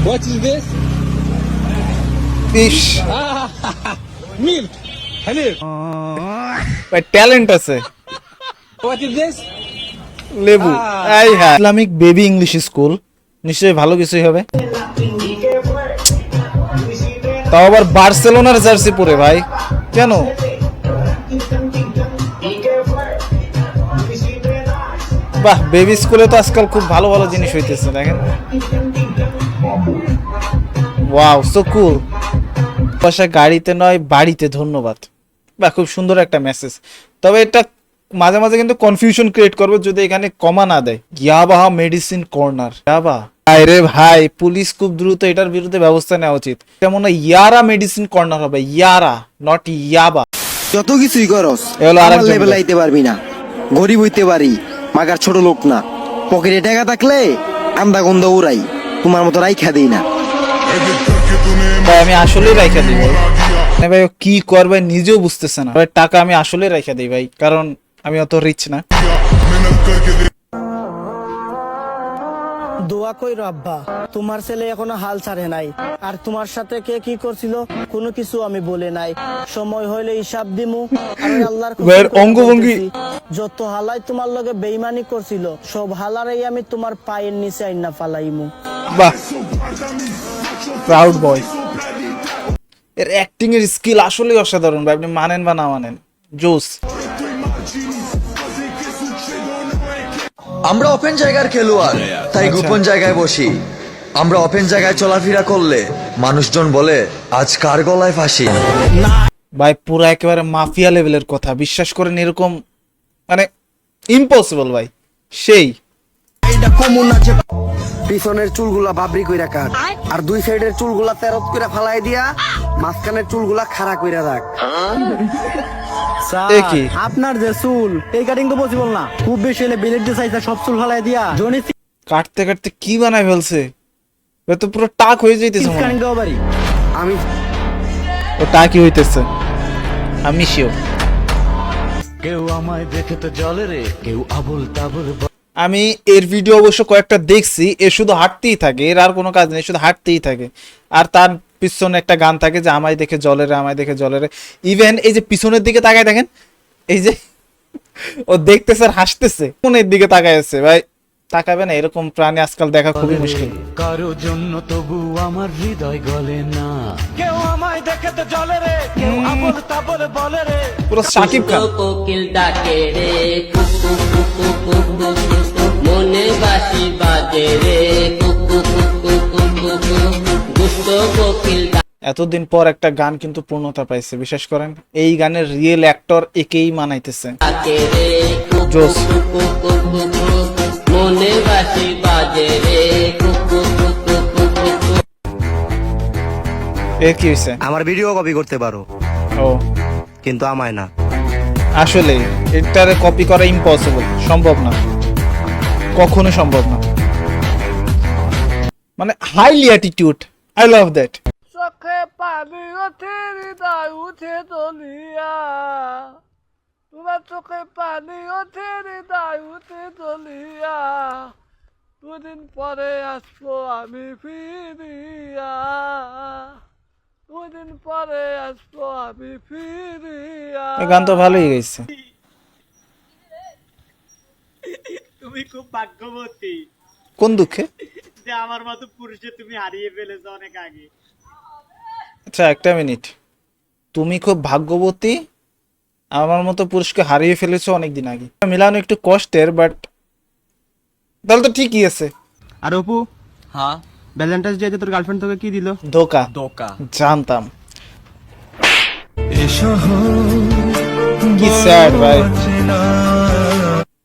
What is this? Fish Milk. Halib. ভাই talent আছে। What is this? লেবু এই হ্যাঁ ইসলামিক বেবি ইংলিশ স্কুল, নিশ্চয়ই ভালো কিছুই হবে। তাও আবার বার্সেলোনার জার্সি পরে ভাই, কেন? বাহ, বেবি স্কুলে তো আজকাল খুব ভালো ভালো জিনিস হইতেছে, দেখেন। ওয়াও, সো কুল। পয়সা গাড়িতে নয় বাড়িতে ধন্যবাদ। বাহ, খুব সুন্দর একটা মেসেজ। তবে এটা মাঝে মাঝে কিন্তু কনফিউশন ক্রিয়েট করবে যদি এখানে কমা না দেয়। ইয়াবা মেডিসিন কর্নার, ইয়াবা আরে ভাই, পুলিশ খুব দ্রুত এটার বিরুদ্ধে ব্যবস্থা নেওয়া উচিত। যেমন ইয়ারা মেডিসিন কর্নার হবে, ইয়ারা, নট ইয়াবা। যত কিছুই করস এগুলো আমার আরেকজন লেভেল লোক। আইতে পারবি না। গরিব হইতে পারি, মাগার ছোট লোক না। পকেটে টাকা থাকলে আন্দা গন্ধ উড়াই, তোমার মতো রাইখা দেই না। ভাই আমি আসলেই রাইখা দিই ভাই। মানে ভাই ও কি করবে নিজেও বুঝতেছে না। ভাই টাকা আমি আসলেই রাইখা দিই ভাই, কারণ আমি অত রিচ না। দোয়া কইরো আব্বা, তোমার ছেলে এখনো হাল ছাড়ে নাই। আর তোমার সাথে কে কি করছিল কোনো কিছু আমি বলে নাই। সময় হইলে হিসাব দিমু। আমি আল্লাহর কসম ভাইয়ের করে অঙ্গভঙ্গি। বলতেছি, যত হালাই তোমার লগে বেইমানি করছিল সব হালারেই আমি তোমার পায়ের নিচে আইনা ফালাইমু। বাহ, প্রাউড বয়। এর অ্যাক্টিং এর স্কিল আসলেই অসাধারণ ভাই, আপনি মানেন বা না মানেন, জোস। আমরা ওপেন জায়গার খেলোয়াড়, তাই গোপন জায়গায় বসি। আমরা ওপেন জায়গায় চলাফেরা করলে মানুষজন বলে আজ কার গলায় ফাঁসি। ভাই পুরো একেবারে মাফিয়া লেভেলের কথা, বিশ্বাস করেন এরকম মানে ইম্পসিবল ভাই, সেই। পিছনের চুলগুলা বাবরি কইরা কাট, আর দুই সাইডের চুলগুলা তেরত কইরা ফালাই দিয়া মাঝখানের চুলগুলা খাড়া কইরা রাখ। এ কি? আপনার যে চুল, এই কাটিং তো পসিবল না। খুব বেশি হলে বিলেট দিয়ে চাইছে সব চুল ফালাই দিয়া জনি কাটতে কাটতে কি বানাই ফেলছে, ও তো পুরো টাক হয়ে যাইতেছে মনে কাটিং হয়। দেওয়া পারি। আমি ও টাকই হইতেছে, আমি শিওর। কেউ আমায় দেখে তো জলে রে, কেউ আবল তাবল। আমি এর ভিডিও অবশ্য কয়েকটা দেখছি, এ শুধু হাঁটতেই থাকে, এর আর কোনো কাজ নেই, শুধু হাঁটতেই থাকে। আর তার পিছনে একটা গান থাকে যে আমায় দেখে জলে রে, আমায় দেখে জলে রে। ইভেন এই যে পিছনের দিকে তাকায় দেখেন, এই যে ও দেখতেছে আর হাসতেছে, কোনের দিকে তাকায় আছে ভাই। তাকাবে না, এরকম প্রাণী আজকাল দেখা খুবই মুশকিল। কারো জন্য তবু আমার হৃদয় গলে না। কেউ আমায় দেখে তো জলে রে, কেউ আবল তাবল বলে রে। পুরো সাকিব খান। কোকিল ডাকে রে, কুকু কুকু কুকু কুকু, মনে বাঁশি বাজে রে, কুকু কুকু কুকু কুকু, দুষ্ট কোকিল এতদিন পর একটা গান কিন্তু পূর্ণতা পাইছে, বিশ্বাস করেন। এই গানের রিয়েল অ্যাক্টর একেই মানাইতেছে। ডাকে রে, কুকু জোস। কুকু কুকু কুকু, মনে বাঁশি বাজে রে, কুকু কুকু কুকু কুকু। এর কি হয়েছে? আমার ভিডিও কপি করতে পারো, ও কিন্তু আমায় না। আসলে এটারে কপি করা ইম্পসিবল, সম্ভব না, কখনো সম্ভব না। মানে highly attitude, I love that. চোখে পানি ওঠে হৃদয় উঠে দলিয়া, তোমার চোখে পানি ওঠে হৃদয় উঠে দলিয়া, দুদিন পরে আসবো আমি ফিরিয়া, দুদিন পরে আসবো আমি ফিরিয়া। এই গান তো ভালোই গাইছে। তুমি খুব ভাগ্যবতী কোন দুঃখে? যে আমার মতো পুরুষে তুমি হারিয়ে ফেলেছো অনেক আগে। আচ্ছা একটা মিনিট, তুমি খুব ভাগ্যবতী, আমার মতো পুরুষকে হারিয়ে ফেলেছো অনেকদিন আগে। মিলানো একটু কষ্টের, বাট তাহলে তো ঠিকই আছে। আর অপু, হ্যাঁ, ভ্যালেন্টাইন্স ডে তে তোর গার্লফ্রেন্ড তোকে কি দিল? ধোকা। ধোকা। জানতাম। কি স্যাড ভাই।